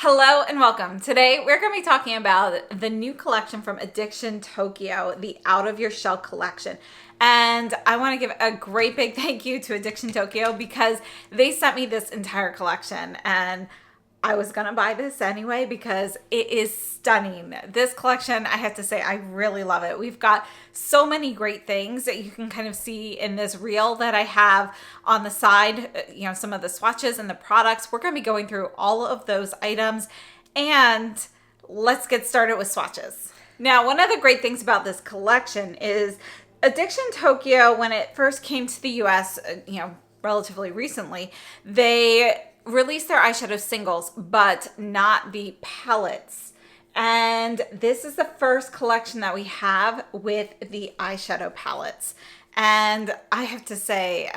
Hello and welcome. Today we're going to be talking about the new collection from Addiction Tokyo, the Out of Your Shell collection. And I want to give a great big thank you to Addiction Tokyo because they sent me this entire collection and I was going to buy this anyway because it is stunning. This collection, I have to say, I really love it. We've got so many great things that you can kind of see in this reel that I have on the side, some of the swatches and the products. We're going to be going through all of those items and let's get started with swatches. Now, one of the great things about this collection is Addiction Tokyo, when it first came to the US, relatively recently, they released their eyeshadow singles, but not the palettes. And this is the first collection that we have with the eyeshadow palettes. And I have to say,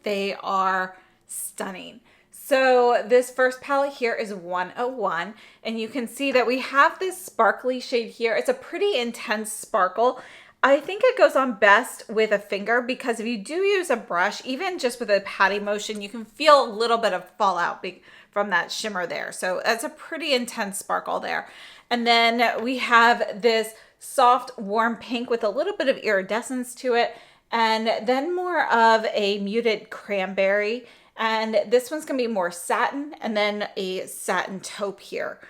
they are stunning. So this first palette here is 101, and you can see that we have this sparkly shade here. It's a pretty intense sparkle. I think it goes on best with a finger because if you do use a brush, even just with a patting motion, you can feel a little bit of fallout from that shimmer there. So that's a pretty intense sparkle there. And then we have this soft, warm pink with a little bit of iridescence to it. And then more of a muted cranberry. And this one's going to be more satin and then a satin taupe here.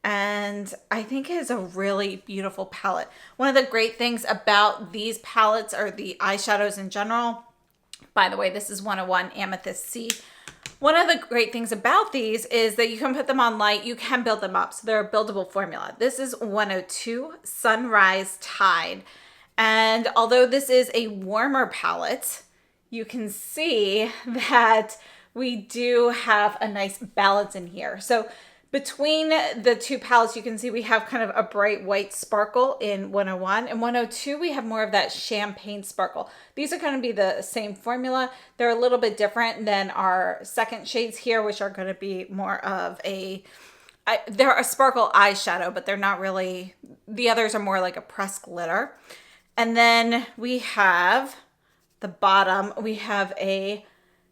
And I think it is a really beautiful palette. One of the great things about these palettes or the eyeshadows in general, by the way, this is 101 Amethyst C. One of the great things about these is that you can put them on light, you can build them up. So they're a buildable formula. This is 102 Sunrise Tide. And although this is a warmer palette, you can see that we do have a nice balance in here. So between the two palettes, you can see we have kind of a bright white sparkle in 101. And 102, we have more of that champagne sparkle. These are going to be the same formula. They're a little bit different than our second shades here, which are going to be more of they're a sparkle eyeshadow, but they're not really, the others are more like a pressed glitter. And then we have the bottom, we have a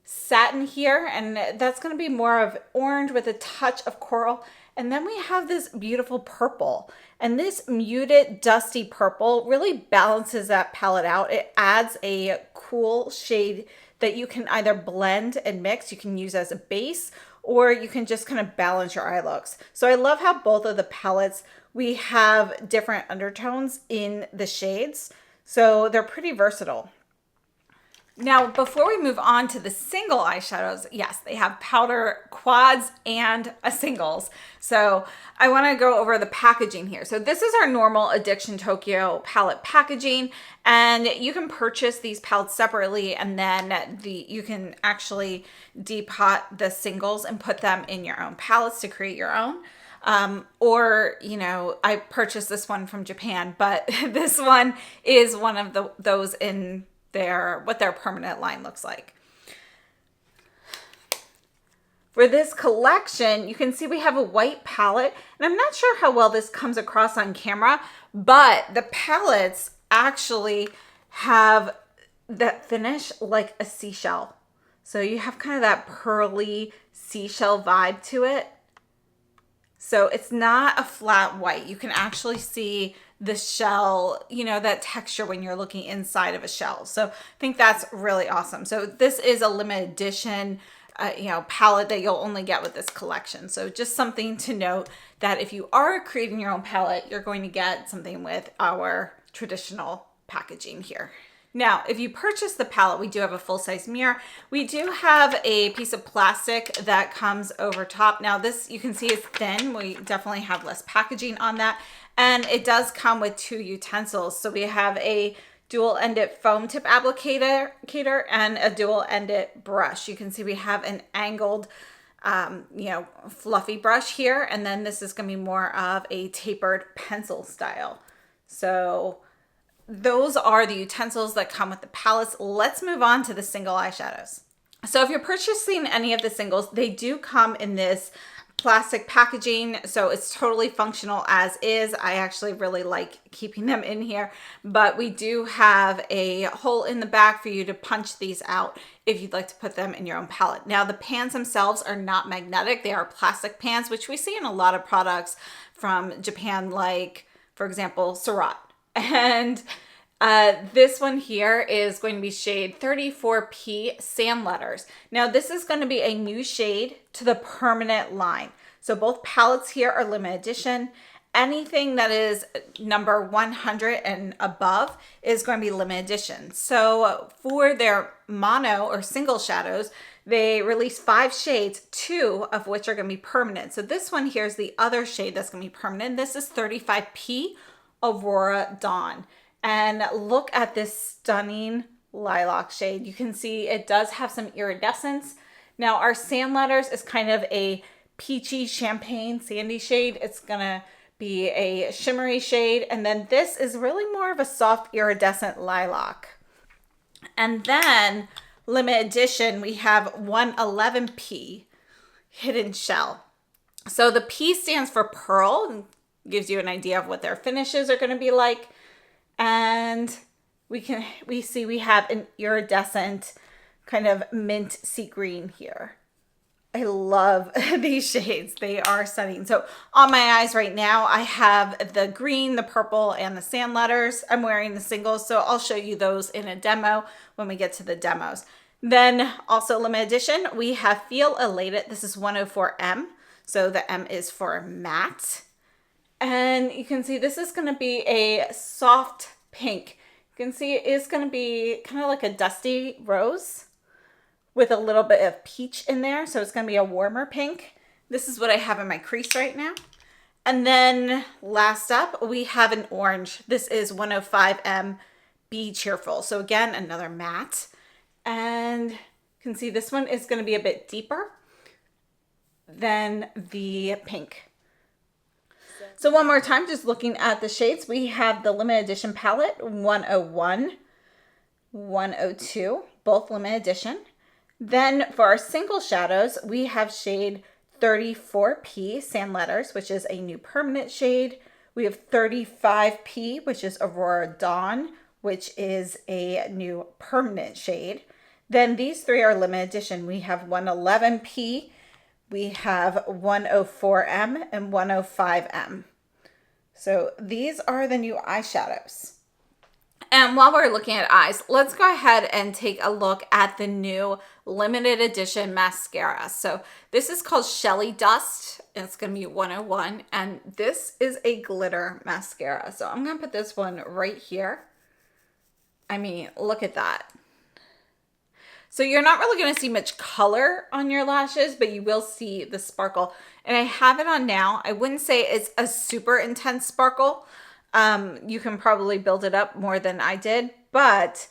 satin here, and that's going to be more of orange with a touch of coral. And then we have this beautiful purple, and this muted dusty purple really balances that palette out. It adds a cool shade that you can either blend and mix, you can use as a base, or you can just kind of balance your eye looks. So I love how both of the palettes, we have different undertones in the shades, so they're pretty versatile. Now, before we move on to the single eyeshadows, yes, they have powder quads and a singles. So I want to go over the packaging here. So this is our normal Addiction Tokyo palette packaging, and you can purchase these palettes separately, and then you can actually depot the singles and put them in your own palettes to create your own. I purchased this one from Japan, but this one is one of those in what their permanent line looks like. For this collection, you can see we have a white palette, and I'm not sure how well this comes across on camera, but the palettes actually have that finish like a seashell. So you have kind of that pearly seashell vibe to it. So it's not a flat white. You can actually see the shell, that texture when you're looking inside of a shell. So I think that's really awesome. So this is a limited edition, palette that you'll only get with this collection. So just something to note that if you are creating your own palette, you're going to get something with our traditional packaging here. Now, if you purchase the palette, we do have a full-size mirror. We do have a piece of plastic that comes over top. Now, this you can see is thin. We definitely have less packaging on that. And it does come with two utensils. So we have a dual-ended foam tip applicator and a dual-ended brush. You can see we have an angled, fluffy brush here. And then this is going to be more of a tapered pencil style. So those are the utensils that come with the palettes. Let's move on to the single eyeshadows. So if you're purchasing any of the singles, they do come in this plastic packaging, so it's totally functional as is. I actually really like keeping them in here, but we do have a hole in the back for you to punch these out if you'd like to put them in your own palette. Now, the pans themselves are not magnetic. They are plastic pans, which we see in a lot of products from Japan, like, for example, Surat. And this one here is going to be shade 34P Sand Letters. Now, this is going to be a new shade to the permanent line. So both palettes here are limited edition. Anything that is number 100 and above is going to be limited edition. So for their mono or single shadows, they release 5 shades, 2 of which are going to be permanent. So this one here is the other shade that's going to be permanent. This is 35P Aurora Dawn. And look at this stunning lilac shade. You can see it does have some iridescence. Now, our Sand Letters is kind of a peachy champagne sandy shade. It's gonna be a shimmery shade. And then this is really more of a soft iridescent lilac. And then limited edition, we have 111P Hidden Shell. So the P stands for pearl, gives you an idea of what their finishes are gonna be like. And we see we have an iridescent kind of mint sea green here. I love these shades. They are stunning. So on my eyes right now, I have the green, the purple, and the Sand Letters. I'm wearing the singles, so I'll show you those in a demo when we get to the demos. Then also limited edition, we have Feel Elated. This is 104M. So the M is for matte. And you can see this is going to be a soft pink. You can see it is going to be kind of like a dusty rose with a little bit of peach in there. So it's going to be a warmer pink. This is what I have in my crease right now. And then last up, we have an orange. This is 105M Be Cheerful. So again, another matte. And you can see this one is going to be a bit deeper than the pink. So one more time, just looking at the shades, we have the limited edition palette 101, 102, both limited edition. Then for our single shadows, we have shade 34P Sand Letters, which is a new permanent shade. We have 35P, which is Aurora Dawn, which is a new permanent shade. Then these 3 are limited edition. We have 111P, we have 104M, and 105M. So these are the new eyeshadows. And while we're looking at eyes, let's go ahead and take a look at the new limited edition mascara. So this is called Shelly Dust. It's going to be 101. And this is a glitter mascara. So I'm going to put this one right here. I mean, look at that. So you're not really going to see much color on your lashes, but you will see the sparkle. And I have it on now. I wouldn't say it's a super intense sparkle. You can probably build it up more than I did, but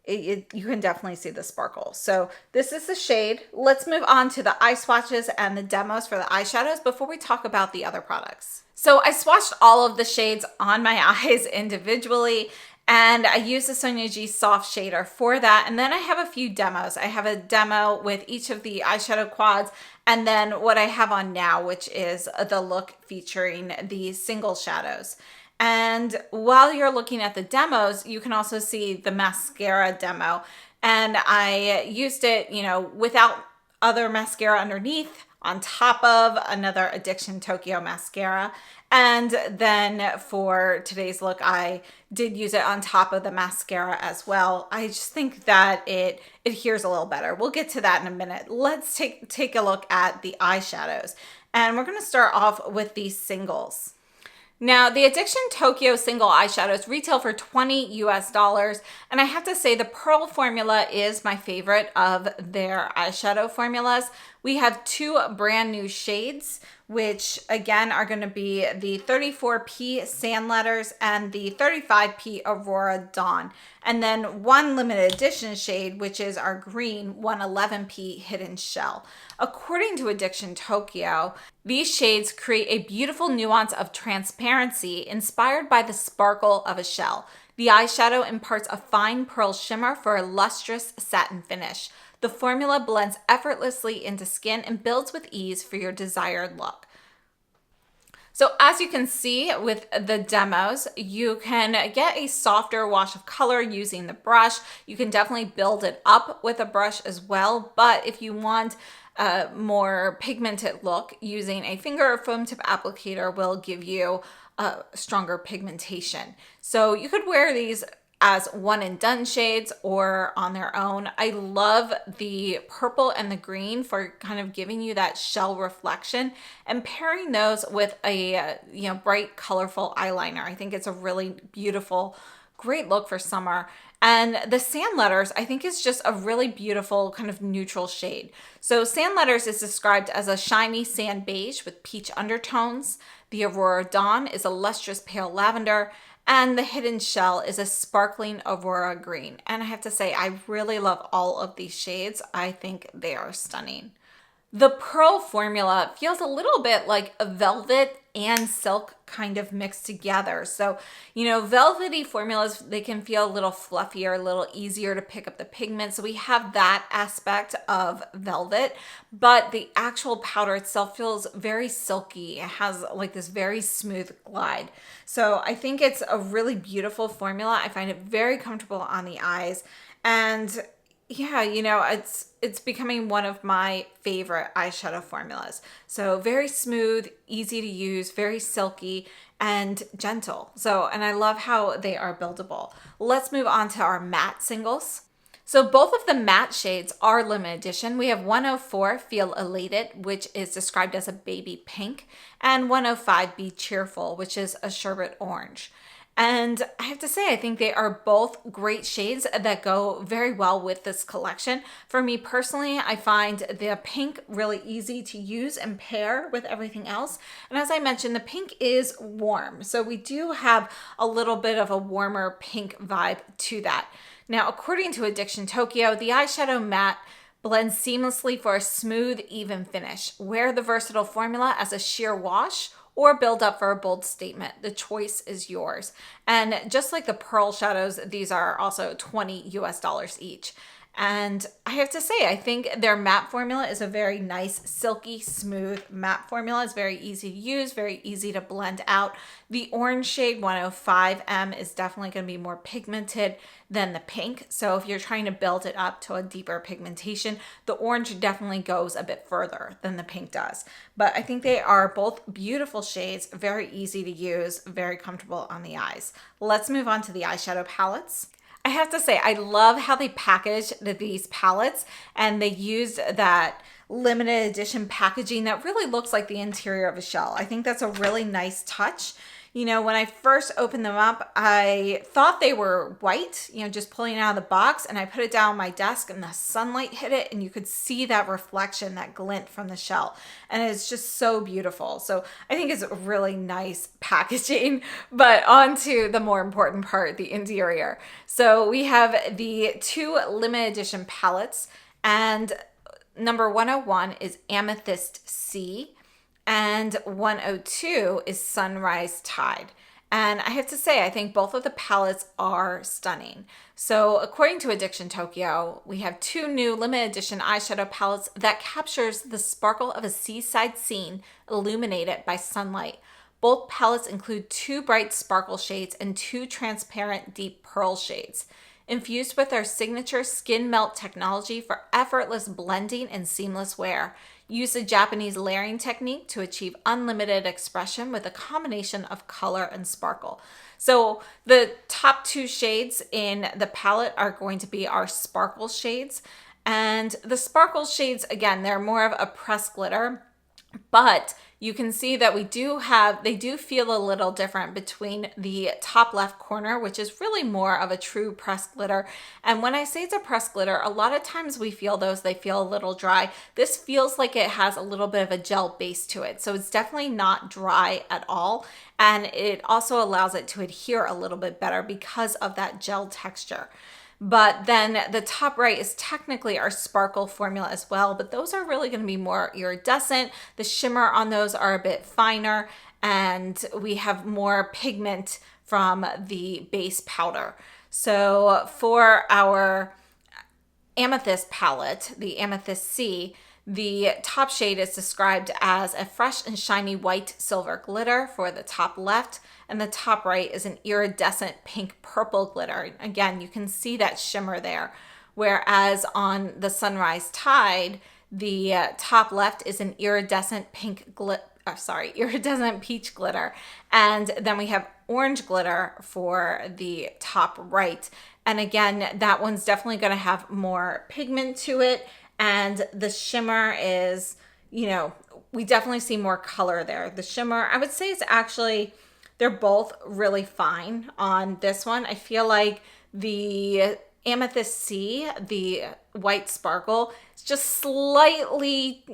you can definitely see the sparkle. So this is the shade. Let's move on to the eye swatches and the demos for the eyeshadows before we talk about the other products. So I swatched all of the shades on my eyes individually, and I use the Sonia G Soft Shader for that. And then I have a few demos. I have a demo with each of the eyeshadow quads, and then what I have on now, which is the look featuring the single shadows. And while you're looking at the demos, you can also see the mascara demo. And I used it, you know, without other mascara underneath, on top of another Addiction Tokyo mascara. And then for today's look, I did use it on top of the mascara as well. I just think that it adheres a little better. We'll get to that in a minute. Let's take a look at the eyeshadows. And we're going to start off with these singles. Now, the Addiction Tokyo single eyeshadows retail for $20 US, and I have to say the Pearl formula is my favorite of their eyeshadow formulas. We have 2 brand new shades, which again are going to be the 34P Sand Letters and the 35P Aurora Dawn. And then 1 limited edition shade, which is our green 111P Hidden Shell. According to Addiction Tokyo, these shades create a beautiful nuance of transparency inspired by the sparkle of a shell. The eyeshadow imparts a fine pearl shimmer for a lustrous satin finish. The formula blends effortlessly into skin and builds with ease for your desired look. So as you can see with the demos, you can get a softer wash of color using the brush. You can definitely build it up with a brush as well. But if you want a more pigmented look, using a finger or foam tip applicator will give you a stronger pigmentation. So you could wear these as one and done shades or on their own. I love the purple and the green for kind of giving you that shell reflection, and pairing those with a bright colorful eyeliner. I think it's a really beautiful, great look for summer. And the Sand Letters, I think, is just a really beautiful kind of neutral shade. So Sand Letters is described as a shiny sand beige with peach undertones. The Aurora Dawn is a lustrous pale lavender, and the Hidden Shell is a sparkling Aurora green. And I have to say, I really love all of these shades. I think they are stunning. The Pearl formula feels a little bit like a velvet and silk kind of mixed together. So, velvety formulas, they can feel a little fluffier, a little easier to pick up the pigment. So we have that aspect of velvet, but the actual powder itself feels very silky. It has like this very smooth glide. So I think it's a really beautiful formula. I find it very comfortable on the eyes. And yeah, it's becoming one of my favorite eyeshadow formulas. So very smooth, easy to use, very silky and gentle. And I love how they are buildable. Let's move on to our matte singles. So both of the matte shades are limited edition. We have 104 Feel Elated, which is described as a baby pink, and 105 Be Cheerful, which is a sherbet orange. And I have to say, I think they are both great shades that go very well with this collection. For me personally, I find the pink really easy to use and pair with everything else. And as I mentioned, the pink is warm. So we do have a little bit of a warmer pink vibe to that. Now, according to Addiction Tokyo, the eyeshadow matte blends seamlessly for a smooth, even finish. Wear the versatile formula as a sheer wash or build up for a bold statement. The choice is yours. And just like the Pearl shadows, these are also $20 US each. And I have to say, I think their matte formula is a very nice, silky, smooth matte formula. It's very easy to use, very easy to blend out. The orange shade 105M is definitely going to be more pigmented than the pink. So if you're trying to build it up to a deeper pigmentation, the orange definitely goes a bit further than the pink does. But I think they are both beautiful shades, very easy to use, very comfortable on the eyes. Let's move on to the eyeshadow palettes. I have to say, I love how they packaged these palettes, and they used that limited edition packaging that really looks like the interior of a shell. I think that's a really nice touch. When I first opened them up, I thought they were white, just pulling it out of the box, and I put it down on my desk and the sunlight hit it and you could see that reflection, that glint from the shell. And it's just so beautiful. So I think it's really nice packaging, but on to the more important part, the interior. So we have the two limited edition palettes, and number 101 is Amethyst Sea. And 102 is Sunrise Tide. And I have to say, I think both of the palettes are stunning. So according to Addiction Tokyo, we have two new limited edition eyeshadow palettes that captures the sparkle of a seaside scene illuminated by sunlight. Both palettes include two bright sparkle shades and two transparent deep pearl shades. Infused with our signature skin melt technology for effortless blending and seamless wear. Use the Japanese layering technique to achieve unlimited expression with a combination of color and sparkle. So the top two shades in the palette are going to be our sparkle shades. And the sparkle shades, again, they're more of a pressed glitter, but you can see that they do feel a little different between the top left corner, which is really more of a true pressed glitter. And when I say it's a pressed glitter, a lot of times they feel a little dry. This feels like it has a little bit of a gel base to it. So it's definitely not dry at all. And it also allows it to adhere a little bit better because of that gel texture. But then the top right is technically our sparkle formula as well, but those are really going to be more iridescent. The shimmer on those are a bit finer, and we have more pigment from the base powder. So for our Amethyst palette, the Amethyst C, the top shade is described as a fresh and shiny white silver glitter for the top left, and the top right is an iridescent pink purple glitter. Again, you can see that shimmer there. Whereas on the Sunrise Tide, the top left is an iridescent iridescent peach glitter. And then we have orange glitter for the top right. And again, that one's definitely going to have more pigment to it. And the shimmer is, we definitely see more color there. The shimmer, I would say it's actually, they're both really fine on this one. I feel like the Amethyst C, the white sparkle, is just slightly,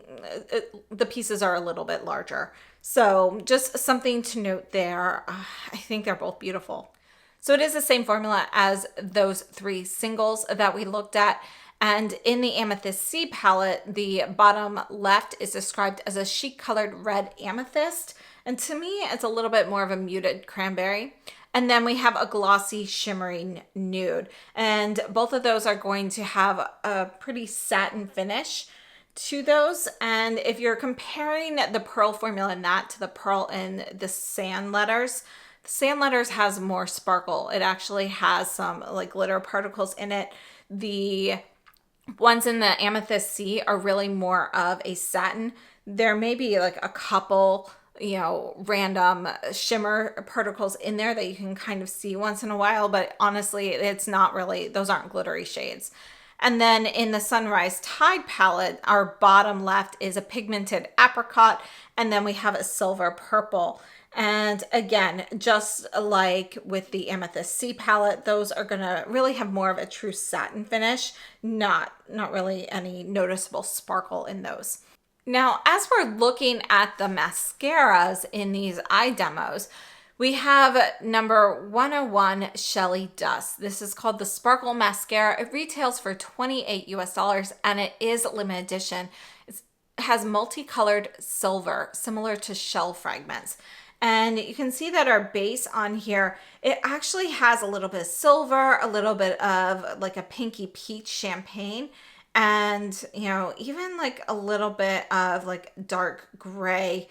the pieces are a little bit larger. So just something to note there. I think they're both beautiful. So it is the same formula as those 3 singles that we looked at. And in the Amethyst C palette, the bottom left is described as a chic colored red amethyst. And to me, it's a little bit more of a muted cranberry. And then we have a glossy shimmering nude. And both of those are going to have a pretty satin finish to those. And if you're comparing the pearl formula in that to the pearl in the sand letters, the sand letters has more sparkle. It actually has some like glitter particles in it. The ones in the Amethyst C are really more of a satin. There may be like a couple, random shimmer particles in there that you can kind of see once in a while, but honestly, it's not really, those aren't glittery shades. And then in the Sunrise Tide palette, our bottom left is a pigmented apricot, and then we have a silver purple. And again, just like with the Amethyst C palette, those are going to really have more of a true satin finish, not really any noticeable sparkle in those. Now, as we're looking at the mascaras in these eye demos, we have number 101 Shelly Dust. This is called the Sparkle Mascara. It retails for $28 and it is limited edition. It has multicolored silver, similar to shell fragments. And you can see that our base on here, it actually has a little bit of silver, a little bit of like a pinky peach champagne, and even like a little bit of like dark gray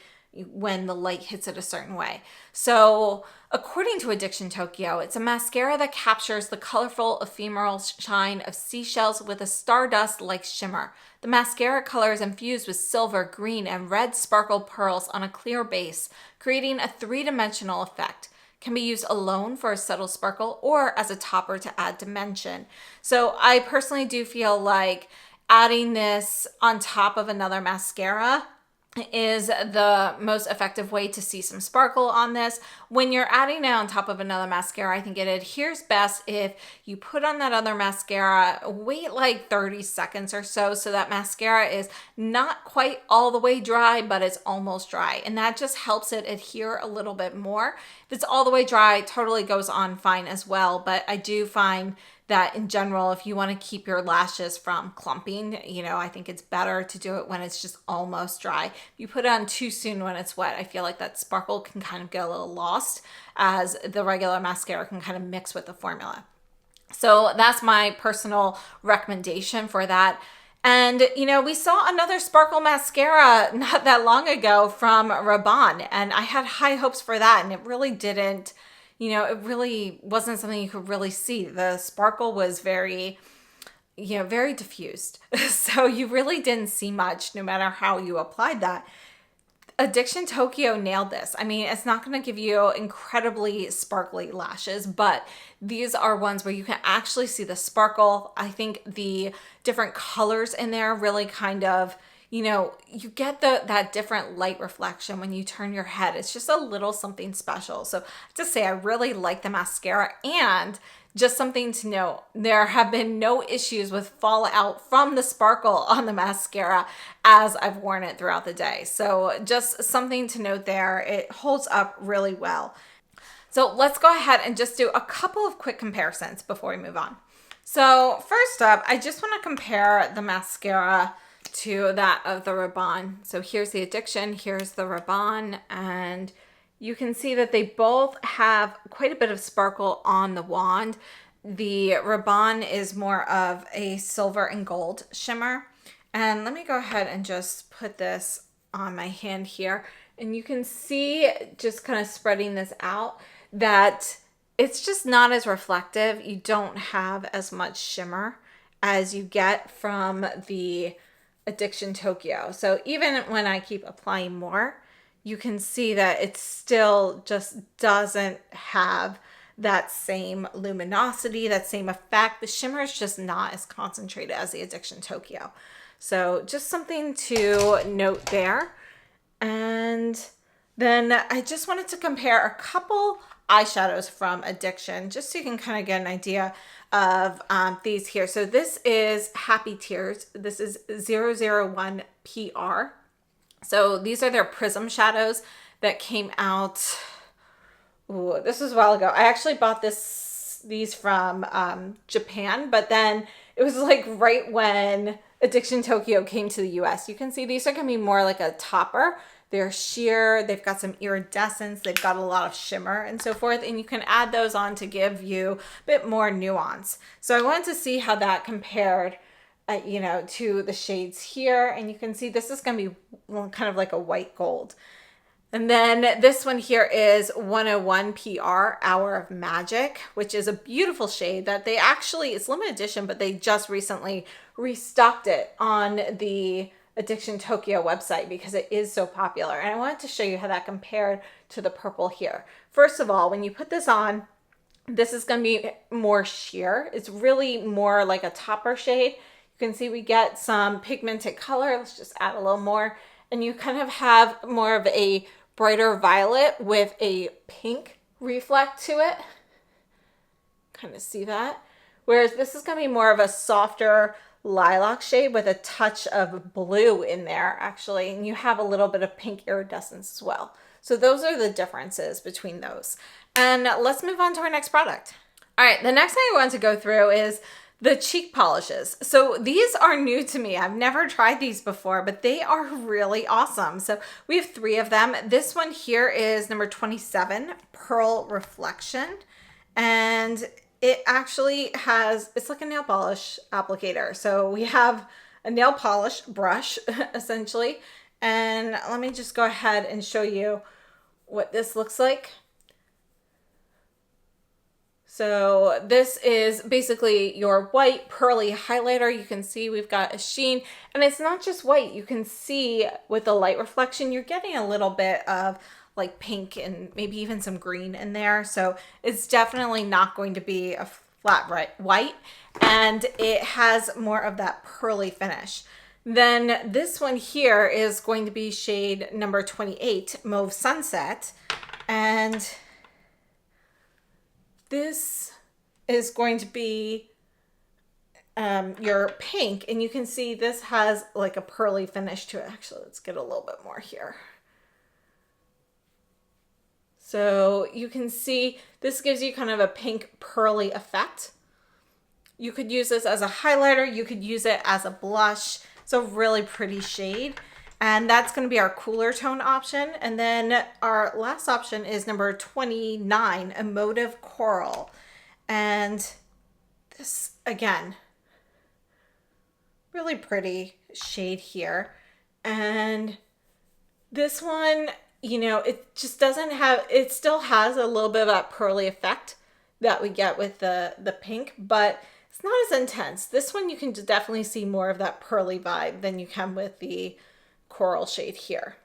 when the light hits it a certain way. So according to Addiction Tokyo, it's a mascara that captures the colorful ephemeral shine of seashells with a stardust-like shimmer. The mascara color is infused with silver, green, and red sparkle pearls on a clear base, creating a 3-dimensional effect. Can be used alone for a subtle sparkle or as a topper to add dimension. So I personally do feel like adding this on top of another mascara is the most effective way to see some sparkle on this. When you're adding it on top of another mascara, I think it adheres best if you put on that other mascara, wait like 30 seconds or so that mascara is not quite all the way dry, but it's almost dry. And that just helps it adhere a little bit more. If it's all the way dry, totally goes on fine as well. But I do find that in general, if you want to keep your lashes from clumping, I think it's better to do it when it's just almost dry. If you put it on too soon when it's wet, I feel like that sparkle can kind of get a little lost as the regular mascara can kind of mix with the formula. So that's my personal recommendation for that. And, we saw another sparkle mascara not that long ago from Rabanne, and I had high hopes for that, and it really didn't. It really wasn't something you could really see. The sparkle was very, very diffused. So you really didn't see much no matter how you applied that. Addiction Tokyo nailed this. I mean, it's not going to give you incredibly sparkly lashes, but these are ones where you can actually see the sparkle. I think the different colors in there really kind of, you get that different light reflection when you turn your head. It's just a little something special. So to say, I really like the mascara. And just something to note, there have been no issues with fallout from the sparkle on the mascara as I've worn it throughout the day. So just something to note there. It holds up really well. So let's go ahead and just do a couple of quick comparisons before we move on. So first up, I just want to compare the mascara to that of the Rabanne. So here's the Addiction, here's the Rabanne, and you can see that they both have quite a bit of sparkle on the wand. the Rabanne is more of a silver and gold shimmer. And let me go ahead and just put this on my hand here. And you can see, just kind of spreading this out, that it's just not as reflective. You don't have as much shimmer as you get from the Addiction Tokyo. So even when I keep applying more, you can see that it still just doesn't have that same luminosity, that same effect. The shimmer is just not as concentrated as the Addiction Tokyo. So just something to note there. And then I just wanted to compare a couple eyeshadows from Addiction, just so you can kind of get an idea of these here. So this is Happy Tears. This is 001 PR. So these are their Prism shadows that came out. Ooh, this was a while ago. I actually bought these from Japan, but then it was like right when Addiction Tokyo came to the US. You can see these are going to be more like a topper. They're sheer, they've got some iridescence, they've got a lot of shimmer and so forth, and you can add those on to give you a bit more nuance. So I wanted to see how that compared, to the shades here, and you can see this is going to be kind of like a white gold. And then this one here is 101 PR, Hour of Magic, which is a beautiful shade that they actually, it's limited edition, but they just recently restocked it on the Addiction Tokyo website because it is so popular. And I wanted to show you how that compared to the purple here. First of all, when you put this on, this is going to be more sheer. It's really more like a topper shade. You can see we get some pigmented color. Let's just add a little more. And you kind of have more of a brighter violet with a pink reflect to it. Kind of see that. Whereas this is going to be more of a softer lilac shade with a touch of blue in there, actually. And you have a little bit of pink iridescence as well. So those are the differences between those. And let's move on to our next product. All right, the next thing I want to go through is the cheek polishes. So these are new to me. I've never tried these before, but they are really awesome. So we have 3 of them. This one here is number 27, Pearl Reflection. And it actually has, it's like a nail polish applicator. So we have a nail polish brush, essentially. And let me just go ahead and show you what this looks like. So this is basically your white pearly highlighter. You can see we've got a sheen, and it's not just white. You can see with the light reflection, you're getting a little bit of like pink and maybe even some green in there. So it's definitely not going to be a flat white, and it has more of that pearly finish. Then this one here is going to be shade number 28, Mauve Sunset, and this is going to be your pink, and you can see this has like a pearly finish to it. Actually, let's get a little bit more here. So you can see this gives you kind of a pink pearly effect. You could use this as a highlighter. You could use it as a blush. It's a really pretty shade. And that's going to be our cooler tone option. And then our last option is number 29, Emotive Coral. And this, again, really pretty shade here. And this one, it just doesn't have, it still has a little bit of that pearly effect that we get with the pink, but it's not as intense. This one you can definitely see more of that pearly vibe than you can with the coral shade here.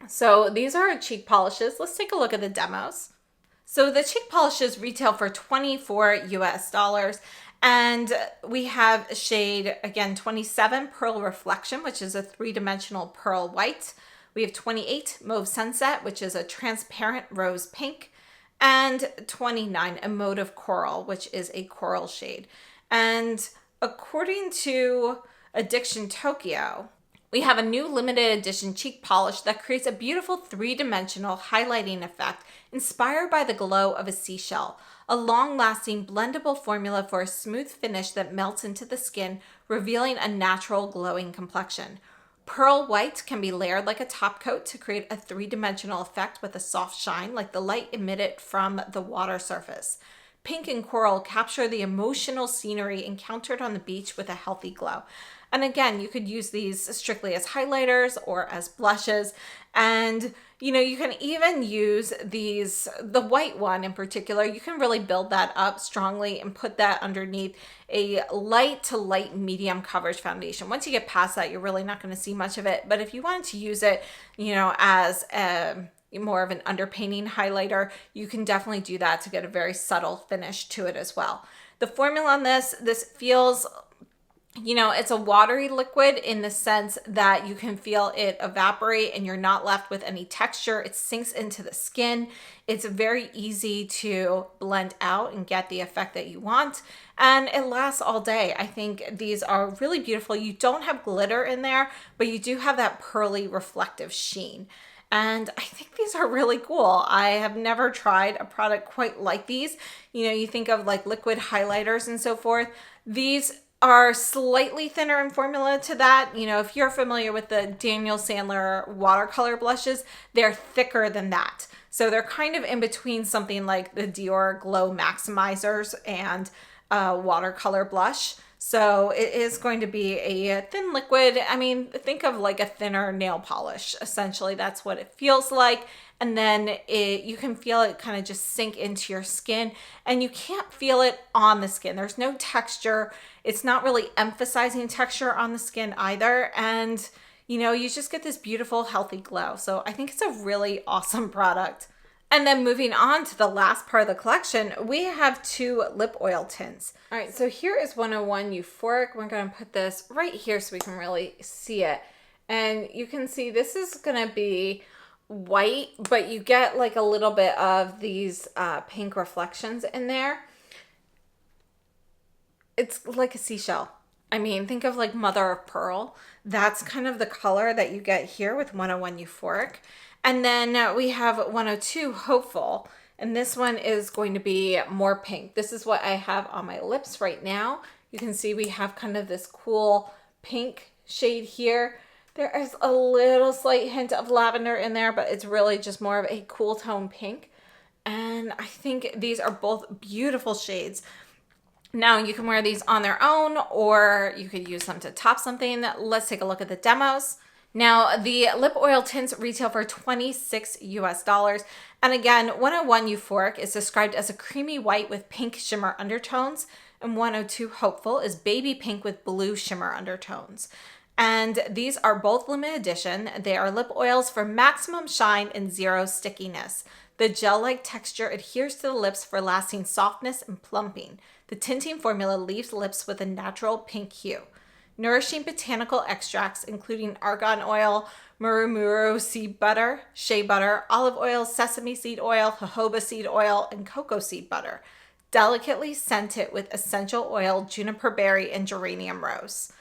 So these are our cheek polishes. Let's take a look at the demos. So the cheek polishes retail for $24 US, and we have a shade, again, 27, Pearl Reflection, which is a 3-dimensional pearl white. We have 28, Mauve Sunset, which is a transparent rose pink, and 29, Emotive Coral, which is a coral shade. And according to Addiction Tokyo, we have a new limited edition cheek polish that creates a beautiful 3-dimensional highlighting effect inspired by the glow of a seashell, a long-lasting blendable formula for a smooth finish that melts into the skin, revealing a natural glowing complexion. Pearl white can be layered like a top coat to create a 3-dimensional effect with a soft shine like the light emitted from the water surface. pink and coral capture the emotional scenery encountered on the beach with a healthy glow. And again, you could use these strictly as highlighters or as blushes. And, you can even use these, the white one in particular, you can really build that up strongly and put that underneath a light to light medium coverage foundation. Once you get past that, you're really not going to see much of it. But if you wanted to use it, as more of an underpainting highlighter, you can definitely do that to get a very subtle finish to it as well. The formula on this feels, it's a watery liquid in the sense that you can feel it evaporate and you're not left with any texture. It sinks into the skin. It's very easy to blend out and get the effect that you want. And it lasts all day. I think these are really beautiful. You don't have glitter in there, but you do have that pearly reflective sheen. And I think these are really cool. I have never tried a product quite like these. You think of like liquid highlighters and so forth. These are slightly thinner in formula to that. If you're familiar with the Daniel Sandler watercolor blushes, they're thicker than that. So they're kind of in between something like the Dior Glow Maximizers and watercolor blush. So it is going to be a thin liquid. I mean, think of like a thinner nail polish. Essentially, that's what it feels like. And then you can feel it kind of just sink into your skin, and you can't feel it on the skin. There's no texture. It's not really emphasizing texture on the skin either. And, you just get this beautiful, healthy glow. So I think it's a really awesome product. And then moving on to the last part of the collection, we have 2 lip oil tints. All right, so here is 101 Euphoric. We're going to put this right here so we can really see it. And you can see this is going to be white, but you get like a little bit of these pink reflections in there. It's like a seashell. I mean, think of like mother of pearl. That's kind of the color that you get here with 101 Euphoric. And then we have 102 Hopeful, and this one is going to be more pink. This is what I have on my lips right now. You can see we have kind of this cool pink shade here. There is a little slight hint of lavender in there, but it's really just more of a cool tone pink. And I think these are both beautiful shades. Now you can wear these on their own, or you could use them to top something. Let's take a look at the demos. Now, the lip oil tints retail for $26 US. And again, 101 Euphoric is described as a creamy white with pink shimmer undertones, and 102 Hopeful is baby pink with blue shimmer undertones. And these are both limited edition. They are lip oils for maximum shine and zero stickiness. The gel-like texture adheres to the lips for lasting softness and plumping. The tinting formula leaves lips with a natural pink hue. Nourishing botanical extracts, including argan oil, murumuru seed butter, shea butter, olive oil, sesame seed oil, jojoba seed oil, and cocoa seed butter. Delicately scented with essential oil, juniper berry, and geranium rose.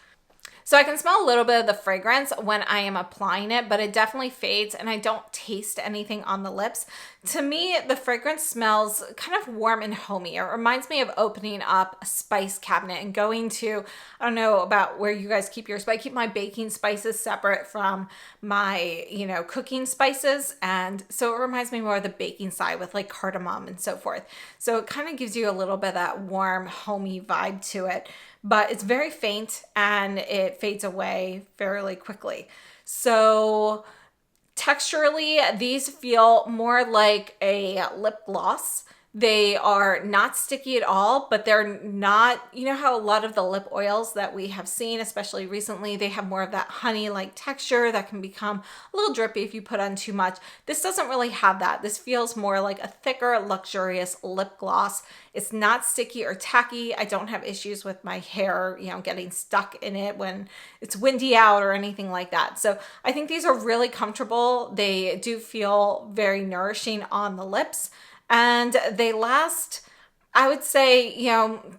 So I can smell a little bit of the fragrance when I am applying it, but it definitely fades and I don't taste anything on the lips. To me, the fragrance smells kind of warm and homey. It reminds me of opening up a spice cabinet and going to, I don't know about where you guys keep yours, but I keep my baking spices separate from my, cooking spices. And so it reminds me more of the baking side with like cardamom and so forth. So it kind of gives you a little bit of that warm, homey vibe to it. But it's very faint and it fades away fairly quickly. So texturally, these feel more like a lip gloss. They are not sticky at all, but they're not, how a lot of the lip oils that we have seen, especially recently, they have more of that honey-like texture that can become a little drippy if you put on too much. This doesn't really have that. This feels more like a thicker, luxurious lip gloss. It's not sticky or tacky. I don't have issues with my hair, getting stuck in it when it's windy out or anything like that. So I think these are really comfortable. They do feel very nourishing on the lips. And they last, I would say,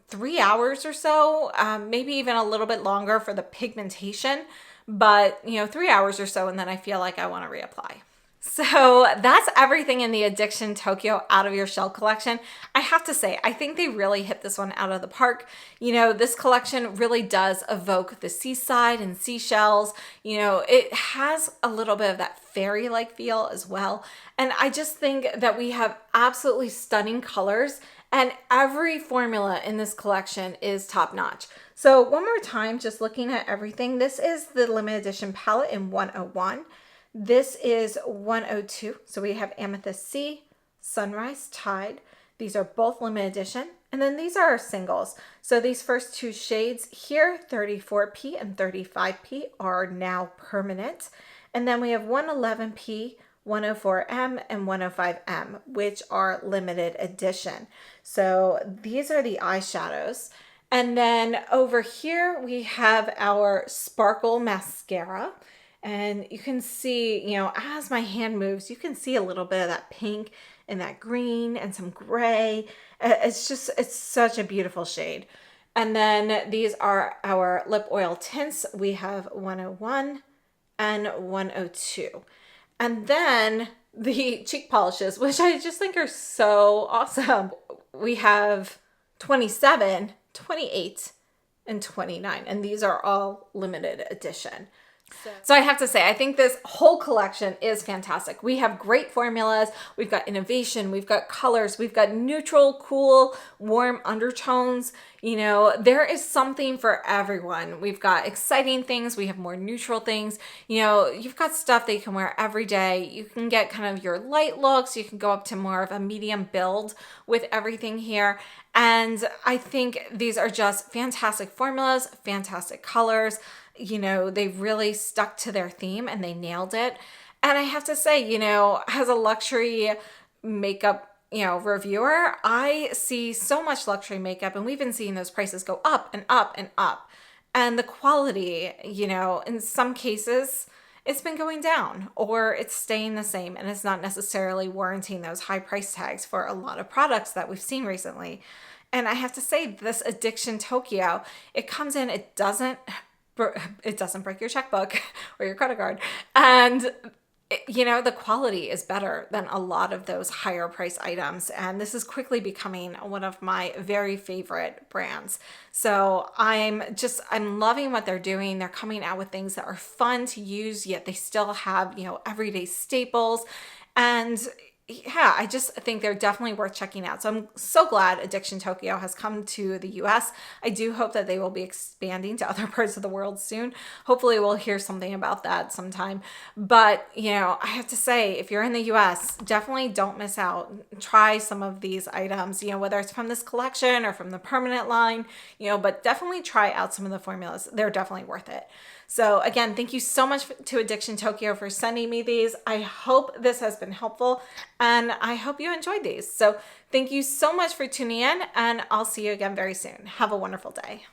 3 hours or so, maybe even a little bit longer for the pigmentation, but 3 hours or so, and then I feel like I want to reapply. So that's everything in the Addiction Tokyo Out of Your Shell collection. I have to say, I think they really hit this one out of the park. You know, this collection really does evoke the seaside and seashells. You know, it has a little bit of that fairy-like feel as well. And I just think that we have absolutely stunning colors, and every formula in this collection is top notch. So one more time, just looking at everything, this is the limited edition palette in 101. This is 102. So we have Amethyst Sea, Sunrise, Tide. These are both limited edition. And then these are our singles. So these first two shades here, 34p and 35p, are now permanent. And then we have 111p, 104M, and 105M, which are limited edition. So these are the eyeshadows. And then over here we have our Sparkle Mascara. And you can see, you know, as my hand moves, you can see a little bit of that pink and that green and some gray. It's such a beautiful shade. And then these are our lip oil tints. We have 101 and 102. And then the cheek polishes, which I just think are so awesome. We have 27, 28, and 29. And these are all limited edition. So I have to say, I think this whole collection is fantastic. We have great formulas. We've got innovation. We've got colors. We've got neutral, cool, warm undertones. You know, there is something for everyone. We've got exciting things. We have more neutral things. You know, you've got stuff that you can wear every day. You can get kind of your light looks. You can go up to more of a medium build with everything here. And I think these are just fantastic formulas, fantastic colors. You know, they really stuck to their theme and they nailed it. And I have to say, you know, as a luxury makeup, you know, reviewer, I see so much luxury makeup, and we've been seeing those prices go up and up and up. And the quality, you know, in some cases, it's been going down or it's staying the same, and it's not necessarily warranting those high price tags for a lot of products that we've seen recently. And I have to say, this Addiction Tokyo, it comes in, it doesn't break your checkbook or your credit card. And you know, the quality is better than a lot of those higher price items. And this is quickly becoming one of my very favorite brands. So I'm loving what they're doing. They're coming out with things that are fun to use, yet they still have, you know, everyday staples. And yeah, I just think they're definitely worth checking out. So I'm so glad Addiction Tokyo has come to the US. I do hope that they will be expanding to other parts of the world soon. Hopefully we'll hear something about that sometime. But, you know, I have to say, if you're in the US, definitely don't miss out. Try some of these items, you know, whether it's from this collection or from the permanent line, you know, but definitely try out some of the formulas. They're definitely worth it. So again, thank you so much to Addiction Tokyo for sending me these. I hope this has been helpful, and I hope you enjoyed these. So thank you so much for tuning in, and I'll see you again very soon. Have a wonderful day.